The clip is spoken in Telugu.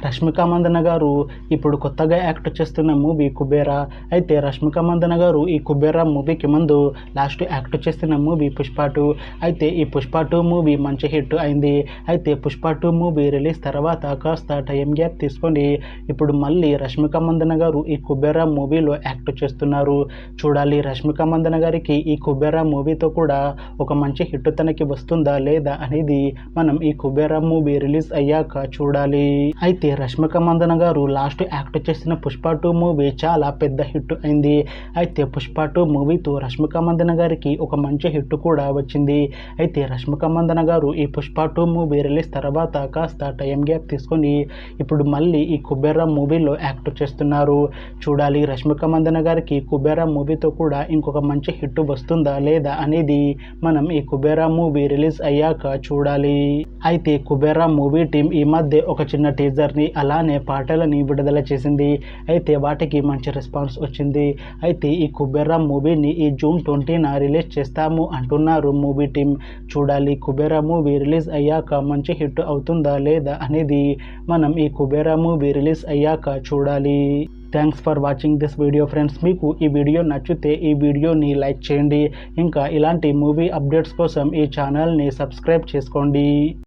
రష్మిక మందన గారు ఇప్పుడు కొత్తగా యాక్ట్ చేస్తున్న మూవీ కుబేరా. అయితే రష్మిక మందన గారు ఈ కుబేరా మూవీకి ముందు లాస్ట్ యాక్ట్ చేస్తున్న మూవీ పుష్ప 2. అయితే ఈ పుష్ప 2 మూవీ మంచి హిట్ అయింది. అయితే పుష్ప 2 మూవీ రిలీజ్ తర్వాత కాస్త టైం గ్యాప్ తీసుకొని ఇప్పుడు మళ్ళీ రష్మిక మందన గారు ఈ కుబేరా మూవీలో యాక్ట్ చేస్తున్నారు. చూడాలి రష్మిక మందన గారికి ఈ కుబేరా మూవీతో కూడా ఒక మంచి హిట్ తనకి వస్తుందా లేదా అనేది మనం ఈ కుబేరా మూవీ రిలీజ్ అయ్యాక చూడాలి. అయితే రష్మిక మందన గారు లాస్ట్ యాక్ట్ చేసిన పుష్ప 2 మూవీ చాలా పెద్ద హిట్ అయింది. అయితే పుష్ప 2 మూవీతో రష్మిక మందన గారికి ఒక మంచి హిట్ కూడా వచ్చింది. అయితే రష్మిక మందన గారు ఈ పుష్ప 2 మూవీ రిలీజ్ తర్వాత కాస్త టైం గ్యాప్ తీసుకొని ఇప్పుడు మళ్ళీ ఈ కుబేరా మూవీలో యాక్ట్ చేస్తున్నారు. చూడాలి రష్మిక మందన గారికి కుబేరా మూవీతో కూడా ఇంకొక మంచి హిట్ వస్తుందా లేదా అనేది మనం ఈ కుబేరా మూవీ రిలీజ్ అయ్యాక చూడాలి. అయితే కుబేరా మూవీ టీం ఈ మధ్య ఒక చిన్న టీజర్ని అలానే పాటలని విడుదల చేసింది. అయితే వాటికి మంచి రెస్పాన్స్ వచ్చింది. అయితే ఈ కుబేరా మూవీని ఈ జూన్ 20న రిలీజ్ చేస్తాము అంటున్నారు మూవీ టీం. చూడాలి కుబేరా మూవీ రిలీజ్ అయ్యాక మంచి హిట్ అవుతుందా లేదా అనేది మనం ఈ కుబేరా మూవీ రిలీజ్ అయ్యాక చూడాలి. Thanks for watching this video friends. మీకు ఈ వీడియో నచ్చితే ఈ వీడియోని లైక్ చేయండి. ఇంకా ఇలాంటి మూవీ అప్డేట్స్ కోసం ఈ ఛానల్ని సబ్స్క్రైబ్ చేసుకోండి.